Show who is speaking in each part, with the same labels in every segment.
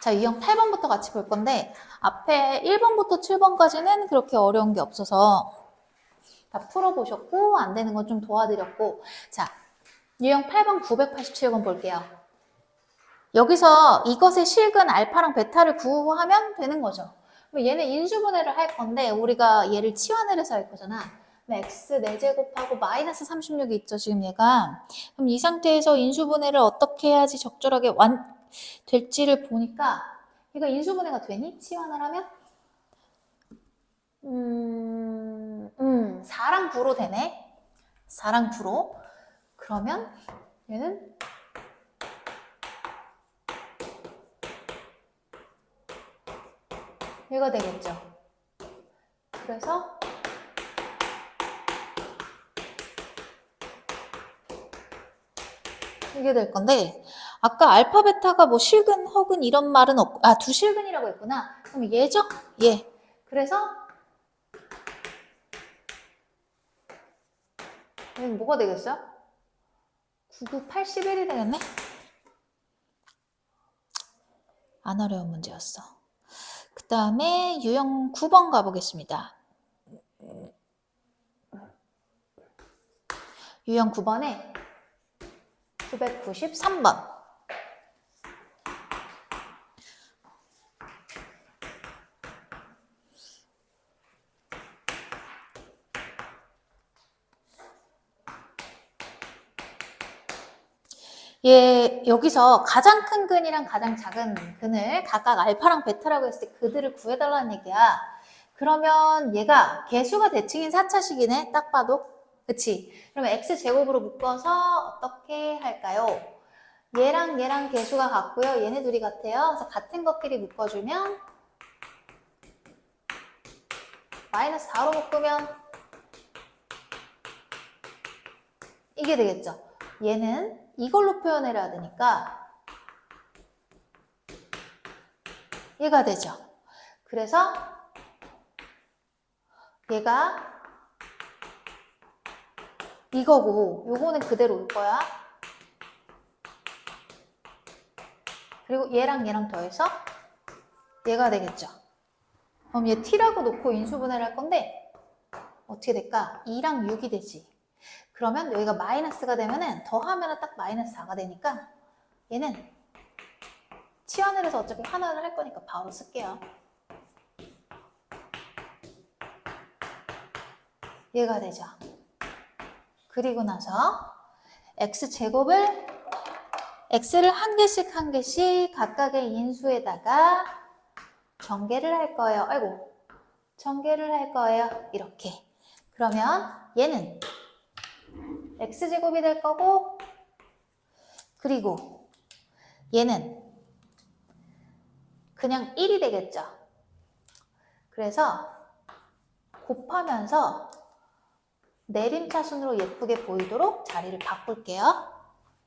Speaker 1: 자, 유형 8번부터 같이 볼 건데 앞에 1번부터 7번까지는 그렇게 어려운 게 없어서 다 풀어보셨고 안 되는 건 좀 도와드렸고 자, 유형 8번 987번 볼게요. 여기서 이것의 실근 알파랑 베타를 구하면 되는 거죠. 얘는 인수분해를 할 건데 우리가 얘를 치환을 해서 할 거잖아. x 4제곱하고 마이너스 36이 있죠, 지금 얘가. 그럼 이 상태에서 인수분해를 어떻게 해야지 적절하게 될지를 보니까 얘가 인수분해가 되니? 치환을 하면? 4랑 9로 되네. 4랑 9로. 그러면 얘는 얘가 되겠죠. 그래서 이게 될 건데 아까 알파 베타가 뭐 실근 혹은 이런 말은 없고 두 실근이라고 했구나. 그럼 얘죠? 얘. 그래서 얘는 뭐가 되겠어요? 9981이 되겠네? 안 어려운 문제였어. 그 다음에 유형 9번 가보겠습니다. 유형 9번에 993번. 여기서 가장 큰 근이랑 가장 작은 근을 각각 알파랑 베타라고 했을 때 그들을 구해달라는 얘기야. 그러면 얘가 개수가 대칭인 4차식이네. 딱 봐도. 그치? 그러면 x제곱으로 묶어서 어떻게 할까요? 얘랑 얘랑 개수가 같고요. 얘네 둘이 같아요. 그래서 같은 것끼리 묶어주면 마이너스 4로 묶으면 이게 되겠죠. 얘는 이걸로 표현해야 되니까 얘가 되죠. 그래서 얘가 이거고 요거는 그대로 올 거야. 그리고 얘랑 얘랑 더해서 얘가 되겠죠. 그럼 얘 t라고 놓고 인수분해를 할 건데 어떻게 될까? 2랑 6이 되지. 그러면 여기가 마이너스가 되면은 더하면은 딱 마이너스 4가 되니까 얘는 치환을 해서 어차피 환원을 할 거니까 바로 쓸게요. 얘가 되죠. 그리고 나서 x제곱을 x를 한 개씩 한 개씩 각각의 인수에다가 전개를 할 거예요. 아이고, 전개를 할 거예요. 이렇게. 그러면 얘는 x제곱이 될 거고 그리고 얘는 그냥 1이 되겠죠. 그래서 곱하면서 내림차순으로 예쁘게 보이도록 자리를 바꿀게요.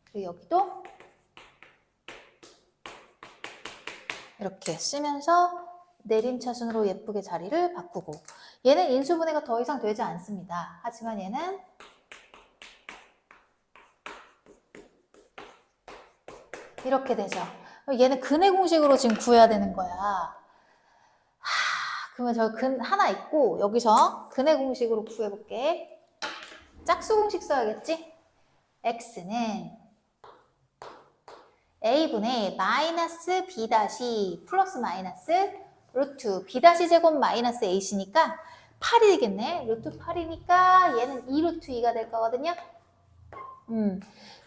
Speaker 1: 그리고 여기도 이렇게 쓰면서 내림차순으로 예쁘게 자리를 바꾸고 얘는 인수분해가 더 이상 되지 않습니다. 하지만 얘는 이렇게 되죠. 얘는 근의 공식으로 지금 구해야 되는 거야. 그러면 저 근 하나 있고 여기서 근의 공식으로 구해볼게. 짝수 공식 써야겠지? x는 a분의 마이너스 b 다시 플러스 마이너스 루트 b 다시 제곱 마이너스 a시니까 8이 되겠네. 루트 8이니까 얘는 2 루트 2가 될 거거든요.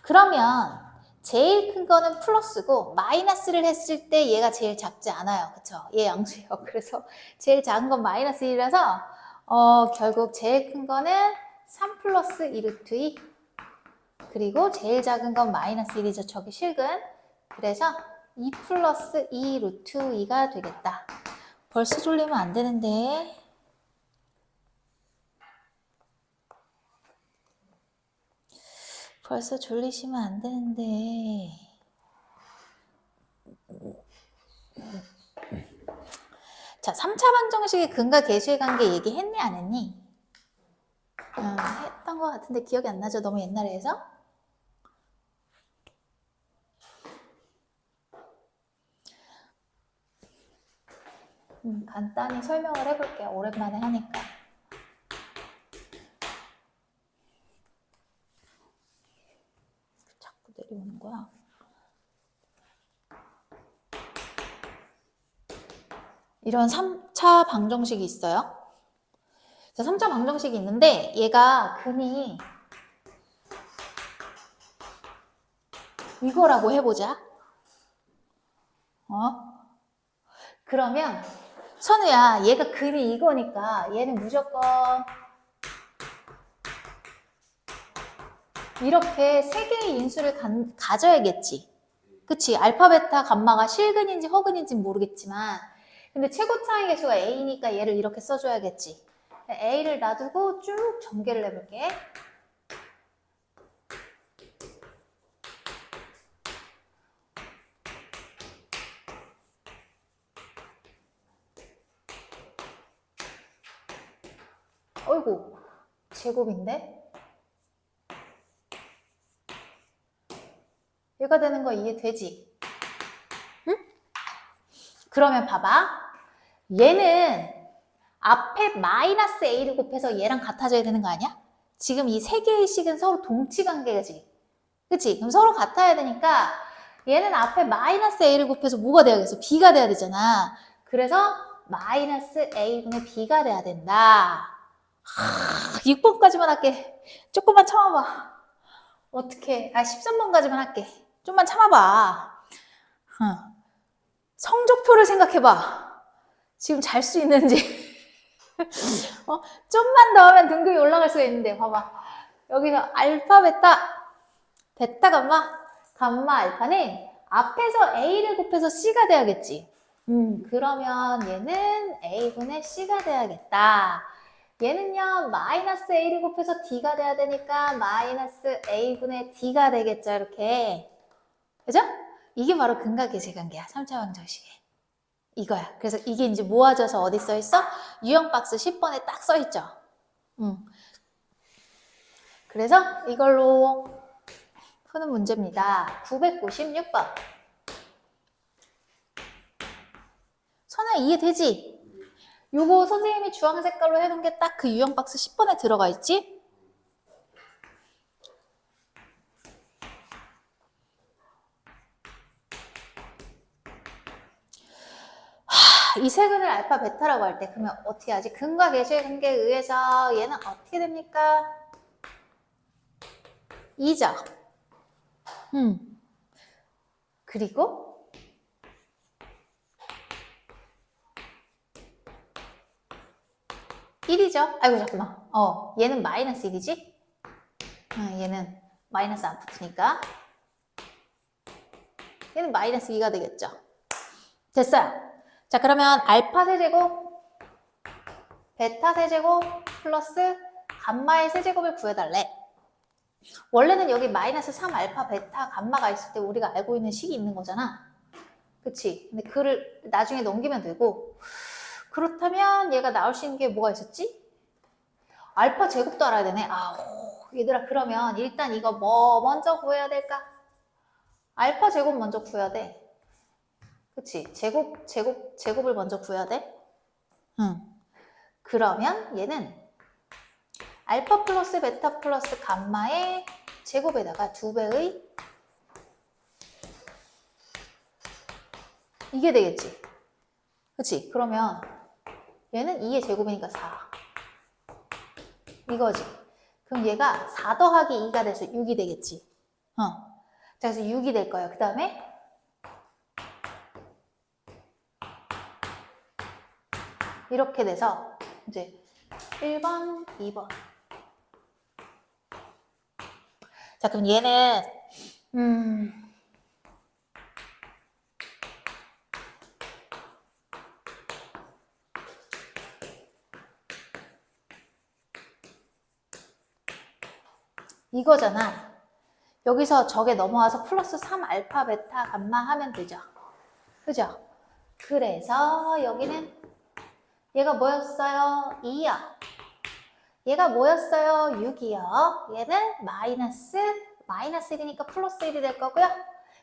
Speaker 1: 그러면 제일 큰 거는 플러스고 마이너스를 했을 때 얘가 제일 작지 않아요. 그쵸? 얘 양수예요. 그래서 제일 작은 건 마이너스 1이라서 결국 제일 큰 거는 3 플러스 2 루트 2 그리고 제일 작은 건 마이너스 1이죠. 저기 실근. 그래서 2 플러스 2 루트 2가 되겠다. 벌써 졸리면 안 되는데. 벌써 졸리시면 안 되는데. 자, 3차 방정식의 근과 계수의 관계 얘기했니 안 했니? 했던 것 같은데 기억이 안 나죠? 너무 옛날에 해서? 간단히 설명을 해볼게요. 오랜만에 하니까. 자꾸 내려오는 거야. 이런 3차 방정식이 있어요. 3차 방정식이 있는데 얘가 근이 이거라고 해보자. 그러면 선우야, 얘가 근이 이거니까 얘는 무조건 이렇게 세 개의 인수를 가져야겠지. 그치? 알파, 베타, 감마가 실근인지 허근인지 모르겠지만 근데 최고 차이 계수가 A니까 얘를 이렇게 써줘야겠지. A를 놔두고 쭉 전개를 해볼게. 어이구, 제곱인데? 얘가 되는 거 이해되지? 응? 그러면 봐봐. 얘는 앞에 마이너스 A를 곱해서 얘랑 같아져야 되는 거 아니야? 지금 이 세 개의 식은 서로 동치관계지. 그치? 그럼 서로 같아야 되니까 얘는 앞에 마이너스 A를 곱해서 뭐가 돼야겠어? B가 돼야 되잖아. 그래서 마이너스 A분의 B가 돼야 된다. 6번까지만 할게. 조금만 참아봐. 어떡해. 13번까지만 할게. 좀만 참아봐. 성적표를 생각해봐. 지금 잘 수 있는지. 좀만 더 하면 등급이 올라갈 수가 있는데 봐봐. 여기서 알파, 베타, 감마, 알파는 앞에서 A를 곱해서 C가 돼야겠지. 그러면 얘는 A분의 C가 돼야겠다. 얘는요, 마이너스 A를 곱해서 D가 돼야 되니까 마이너스 A분의 D가 되겠죠, 이렇게. 그죠? 이게 바로 근각계제관계야, 3차 방정식에. 이거야. 그래서 이게 이제 모아져서 어디 써있어? 유형 박스 10번에 딱 써있죠. 그래서 이걸로 푸는 문제입니다. 996번. 선아 이해되지? 요거 선생님이 주황 색깔로 해놓은 게 딱 그 유형 박스 10번에 들어가 있지? 이 세근을 알파, 베타라고 할 때 그러면 어떻게 하지? 근과 계수의 관계에 의해서 얘는 어떻게 됩니까? 2죠. 그리고 일이죠 아이고 잠깐만. 얘는 마이너스 1이지? 얘는 마이너스 안 붙으니까 얘는 마이너스 2가 되겠죠. 됐어요. 자, 그러면 알파 세제곱, 베타 세제곱 플러스 감마의 세제곱을 구해달래. 원래는 여기 마이너스 3 알파, 베타, 감마가 있을 때 우리가 알고 있는 식이 있는 거잖아. 그치? 근데 그를 나중에 넘기면 되고, 그렇다면 얘가 나올 수 있는 게 뭐가 있었지? 알파 제곱도 알아야 되네. 얘들아, 그러면 일단 이거 뭐 먼저 구해야 될까? 알파 제곱 먼저 구해야 돼. 그치? 제곱을 먼저 구해야 돼? 그러면 얘는 알파 플러스 베타 플러스 감마의 제곱에다가 2배의 이게 되겠지? 그치? 그러면 얘는 2의 제곱이니까 4. 이거지. 그럼 얘가 4 더하기 2가 돼서 6이 되겠지? 자, 그래서 6이 될 거예요. 그 다음에 이렇게 돼서 이제 1번, 2번. 자, 그럼 얘는 이거잖아. 여기서 저게 넘어와서 플러스 3 알파, 베타, 감마 하면 되죠. 그죠? 그래서 여기는 얘가 뭐였어요? 2요. 얘가 뭐였어요? 6이요. 얘는 마이너스 1이니까 플러스 1이 될 거고요.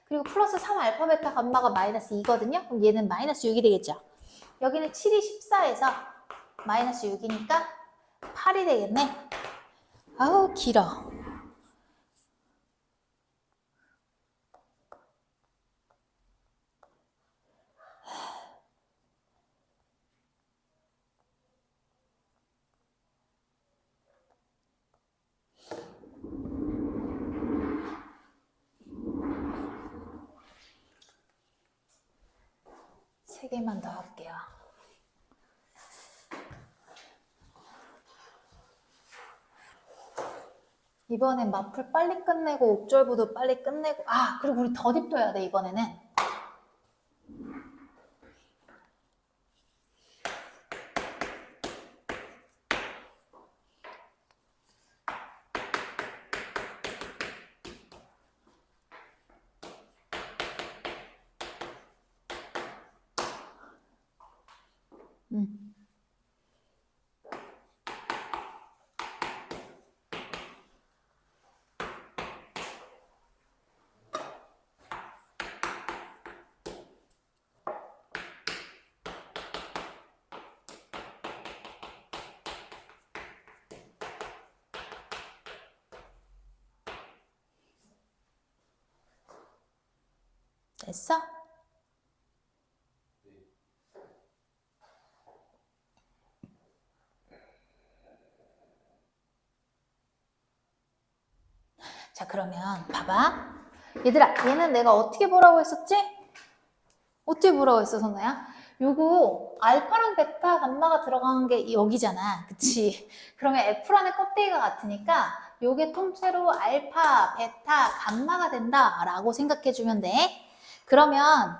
Speaker 1: 그리고 플러스 3 알파, 베타, 감마가 마이너스 2거든요. 그럼 얘는 마이너스 6이 되겠죠. 여기는 7이 14에서 마이너스 6이니까 8이 되겠네. 아우 길어. 세 개만 더 할게요. 이번엔 마플 빨리 끝내고 옥절부도 빨리 끝내고 그리고 우리 더딥도 해야 돼 이번에는. 됐어? 자 그러면 봐봐. 얘들아 얘는 내가 어떻게 보라고 했었지? 어떻게 보라고 했어 선아야? 요거 알파랑 베타 감마가 들어간 게 여기잖아. 그치? 그러면 F라는 껍데기가 같으니까 요게 통째로 알파, 베타, 감마가 된다라고 생각해주면 돼. 그러면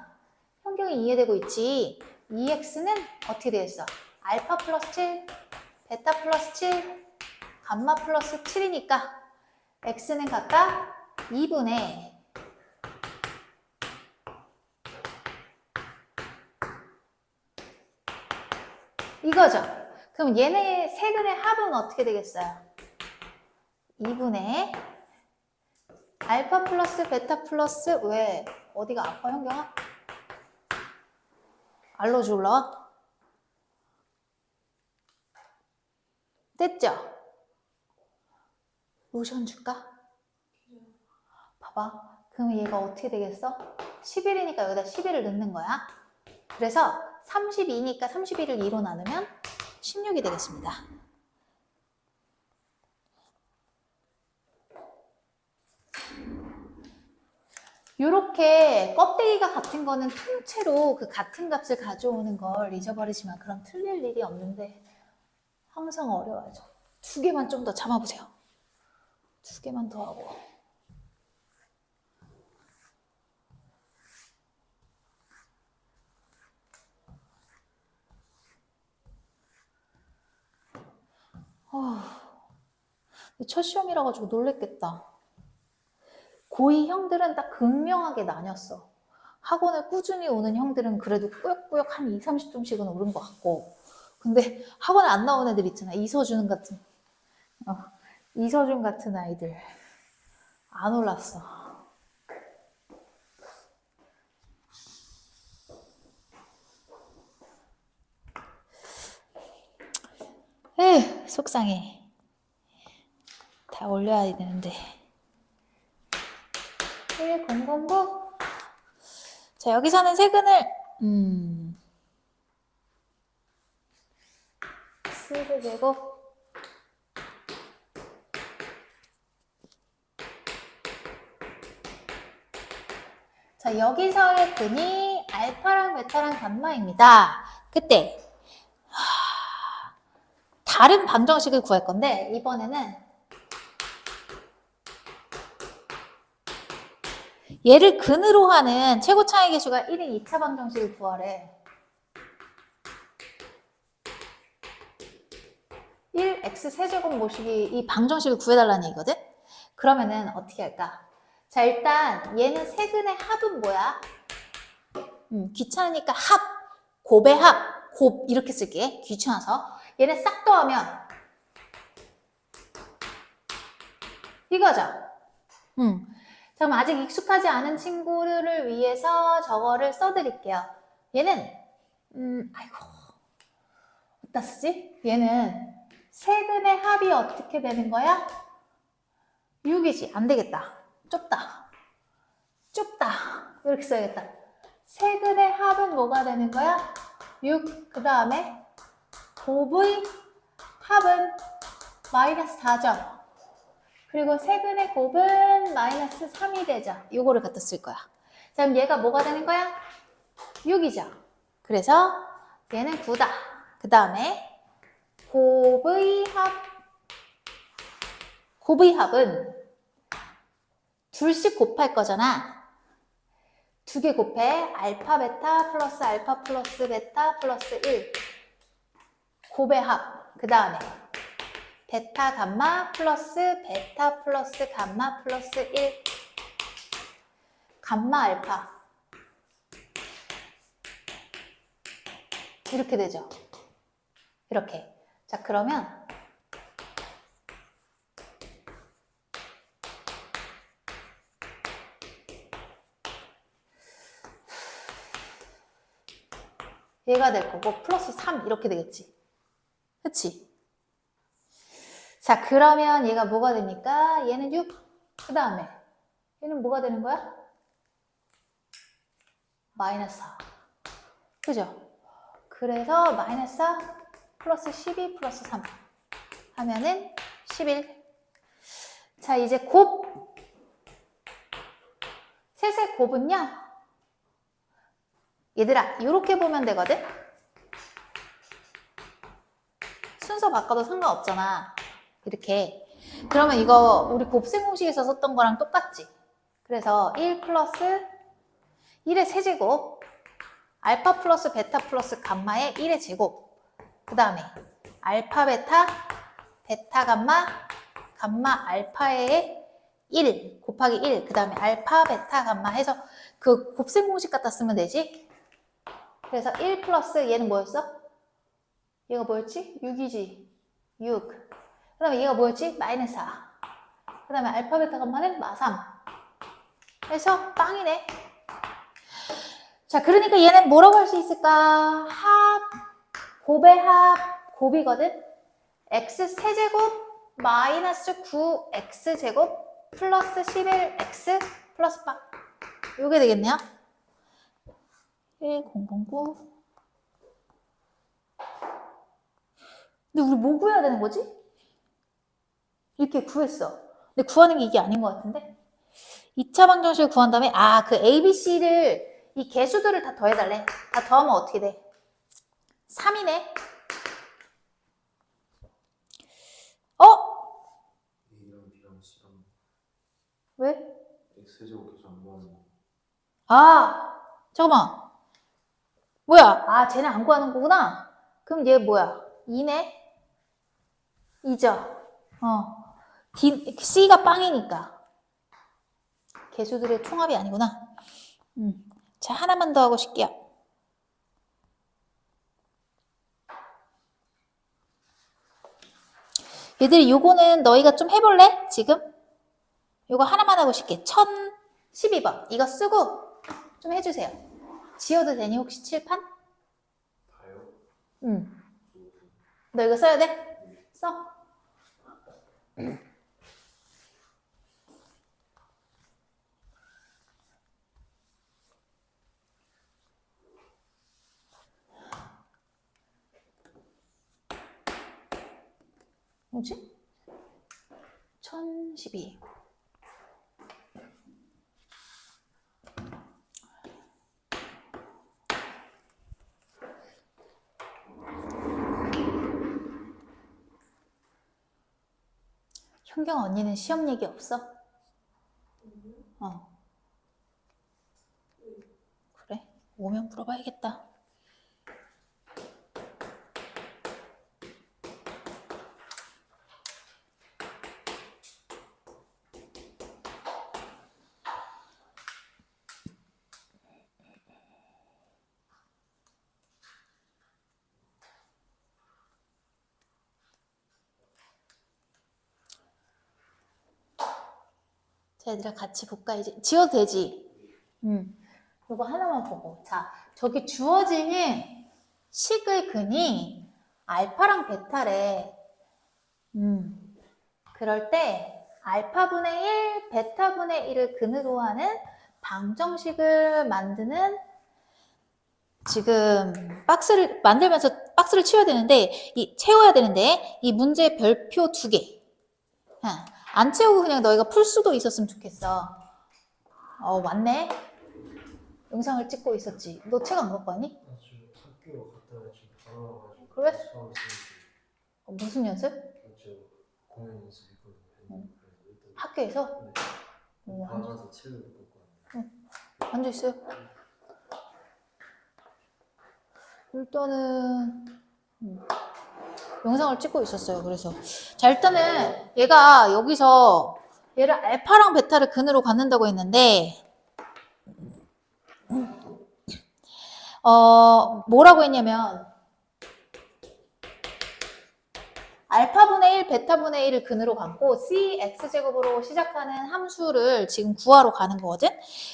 Speaker 1: 현경이 이해되고 있지? EX는 어떻게 되겠어? 알파 플러스 7, 베타 플러스 7, 감마 플러스 7이니까 X는 각각 2분의 이거죠. 그럼 얘네 세근의 합은 어떻게 되겠어요? 2분의 알파 플러스 베타 플러스 왜? 어디가 아파 현경아? 알러지 올라와? 됐죠? 로션 줄까? 봐봐. 그럼 얘가 어떻게 되겠어? 11이니까 여기다 11을 넣는 거야. 그래서 32니까 31을 2로 나누면 16이 되겠습니다. 이렇게 껍데기가 같은 거는 통째로 그 같은 값을 가져오는 걸 잊어버리지만 그럼 틀릴 일이 없는데 항상 어려워하죠. 두 개만 좀 더 참아보세요. 두 개만 더 하고. 첫 시험이라 가지고 놀랬겠다. 고2 형들은 딱 극명하게 나뉘었어. 학원에 꾸준히 오는 형들은 그래도 꾸역꾸역 한 20, 30점씩은 오른 것 같고 근데 학원에 안 나온 애들 있잖아. 이서준 같은 이서준 같은 아이들 안 올랐어. 에휴 속상해. 다 올려야 되는데 1009 자 여기서는 세근을 세제곱 자 여기서의 근이 알파랑 베타랑 감마입니다. 그때 다른 방정식을 구할 건데 이번에는 얘를 근으로 하는 최고 차이 계수가 1인 2차 방정식을 구하래. 1x 세제곱 모식이 이 방정식을 구해달라는 얘기거든? 그러면은 어떻게 할까? 자 일단 얘는 세근의 합은 뭐야? 귀찮으니까 합, 곱의 합, 곱 이렇게 쓸게. 귀찮아서. 얘네 싹 더하면 이거죠? 자, 그럼 아직 익숙하지 않은 친구를 위해서 저거를 써드릴게요. 얘는 아이고. 어디다 쓰지? 얘는 세근의 합이 어떻게 되는 거야? 6이지. 안 되겠다. 좁다. 좁다. 이렇게 써야겠다. 세근의 합은 뭐가 되는 거야? 6. 그 다음에 곱의 합은 마이너스 4죠. 그리고 세근의 곱은 마이너스 3이 되죠. 요거를 갖다 쓸 거야. 자, 그럼 얘가 뭐가 되는 거야? 6이죠. 그래서 얘는 9다. 그 다음에 곱의 합은 둘씩 곱할 거잖아. 두 개 곱해. 알파 베타 플러스 알파 플러스 베타 플러스 1. 곱의 합. 그 다음에 베타 감마 플러스 베타 플러스 감마 플러스 1. 감마 알파. 이렇게 되죠. 이렇게. 자, 그러면 얘가 될 거고 플러스 3 이렇게 되겠지. 그치? 자, 그러면 얘가 뭐가 됩니까? 얘는 6. 그 다음에 얘는 뭐가 되는 거야? 마이너스 4. 그죠? 그래서 마이너스 4 플러스 12 플러스 3 하면은 11. 자, 이제 곱. 셋의 곱은요. 얘들아, 이렇게 보면 되거든? 순서 바꿔도 상관없잖아. 이렇게. 그러면 이거 우리 곱셈 공식에서 썼던 거랑 똑같지? 그래서 1 플러스 1의 세제곱, 알파 플러스 베타 플러스 감마의 1의 제곱, 그 다음에 알파 베타, 베타 감마, 감마 알파의 1 곱하기 1, 그 다음에 알파 베타 감마 해서 그 곱셈 공식 갖다 쓰면 되지? 그래서 1 플러스 얘는 뭐였어? 얘가 뭐였지? 6이지. 6. 그 다음에 얘가 뭐였지? 마이너스 4. 그 다음에 알파 베타 감마는 마3. 그래서 빵이네. 자, 그러니까 얘는 뭐라고 할 수 있을까? 곱의 합, 곱이거든? x 세제곱 마이너스 9x 제곱 플러스 11x 플러스 8. 요게 되겠네요. 1009. 근데 우리 뭐 구해야 되는 거지? 이렇게 구했어. 근데 구하는 게 이게 아닌 것 같은데? 2차 방정식을 구한 다음에 그 ABC를 이 개수들을 다 더해달래. 다 더하면 어떻게 돼? 3이네.
Speaker 2: A랑 B랑 C랑
Speaker 1: 왜?
Speaker 2: X제곱 계수 안 구하는 거.
Speaker 1: 잠깐만. 뭐야? 쟤네 안 구하는 거구나. 그럼 얘 뭐야? 2네? 2죠? C가 빵이니까. 개수들의 총합이 아니구나. 자, 하나만 더 하고 싶게요. 얘들 요거는 너희가 좀 해볼래? 지금? 요거 하나만 하고 싶게. 1012번. 이거 쓰고 좀 해주세요. 지워도 되니 혹시 칠판?
Speaker 2: 다요?
Speaker 1: 응. 너 이거 써야 돼? 써. 뭐지? 1012. 현경 언니는 시험 얘기 없어? 그래? 오면 물어봐야겠다. 자, 얘들아 같이 볼까? 이제 지워도 되지? 이거 하나만 보고. 자, 저기 주어짐이 식의 근이 알파랑 베타래. 그럴 때 알파분의 1, 베타분의 1을 근으로 하는 방정식을 만드는 지금 박스를 만들면서 박스를 채워야 되는데 이 문제 별표 2개. 안 채우고 그냥 너희가 풀 수도 있었으면 좋겠어. 맞네. 영상을 찍고 있었지. 너 책 안 갖고 왔니?
Speaker 2: 나 지금 학교 갔다 지금 바로 와가지고
Speaker 1: 그래?
Speaker 2: 수업 있으니까
Speaker 1: 무슨 연습?
Speaker 2: 저 공연 연습 있거든요. 그래서 일단
Speaker 1: 학교에서?
Speaker 2: 나가서 책을 갖고 왔는데
Speaker 1: 앉아있어요. 일단은 영상을 찍고 있었어요. 그래서 자, 일단은 얘가 여기서 얘를 알파랑 베타를 근으로 갖는다고 했는데 뭐라고 했냐면 알파분의 1, 베타분의 1을 근으로 갖고 cx제곱으로 시작하는 함수를 지금 구하러 가는 거거든.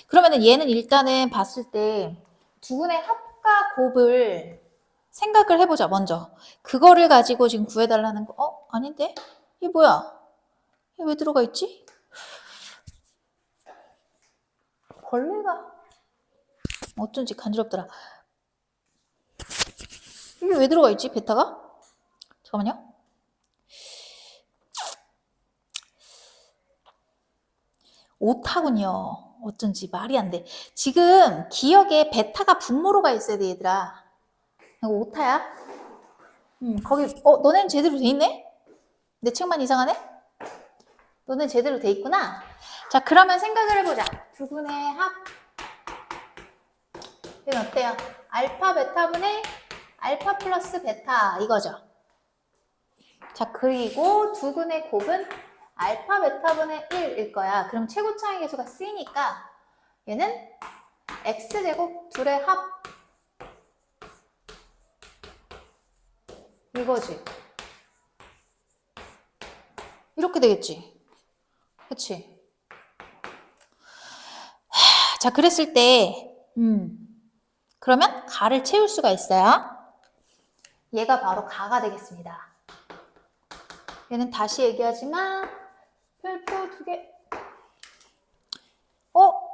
Speaker 1: 그러면은 얘는 일단은 봤을 때 두근의 합과 곱을 생각을 해보자. 먼저 그거를 가지고 지금 구해달라는 거. 아닌데? 이게 뭐야? 이게 왜 들어가 있지? 벌레가 어쩐지 간지럽더라. 이게 왜 들어가 있지? 베타가? 잠깐만요. 오타군요. 어쩐지 말이 안 돼. 지금 기억에 베타가 분모로가 있어야 돼, 얘들아. 이거 오타야? 거기, 너네는 제대로 돼 있네? 내 책만 이상하네? 너는 제대로 돼 있구나. 자, 그러면 생각을 해보자. 두근의 합. 이건 어때요? 알파 베타분의 알파 플러스 베타 이거죠. 자, 그리고 두근의 곱은 알파 베타분의 1일 거야. 그럼 최고차의 계수가 c니까 얘는 x제곱 둘의 합 이거지. 이렇게 되겠지. 그치? 자, 그랬을 때 그러면 가를 채울 수가 있어요. 얘가 바로 가가 되겠습니다. 얘는 다시 얘기하지만 별표 2개.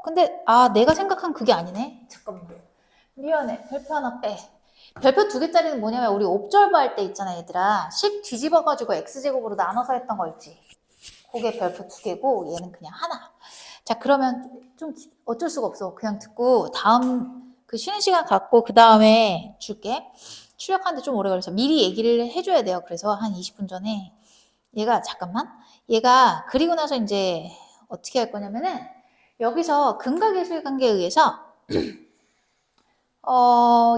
Speaker 1: 근데 내가 생각한 그게 아니네. 잠깐만. 미안해. 별표 하나 빼. 별표 2개짜리는 뭐냐면 우리 옵절보 할 때 있잖아, 얘들아. 식 뒤집어가지고 x제곱으로 나눠서 했던 거 있지. 그게 별표 2개고 얘는 그냥 하나. 자, 그러면 좀 어쩔 수가 없어. 그냥 듣고 다음 그 쉬는 시간 갖고 그 다음에 줄게. 출력하는데 좀 오래 걸려서 미리 얘기를 해줘야 돼요. 그래서 한 20분 전에 얘가 그리고 나서 이제 어떻게 할 거냐면은 여기서 근각예술관계에 의해서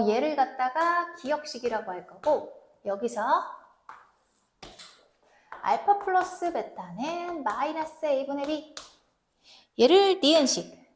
Speaker 1: 얘를 갖다가 기억식이라고 할 거고 여기서 알파 플러스 베타는 마이너스 a분의 b 얘를 니은식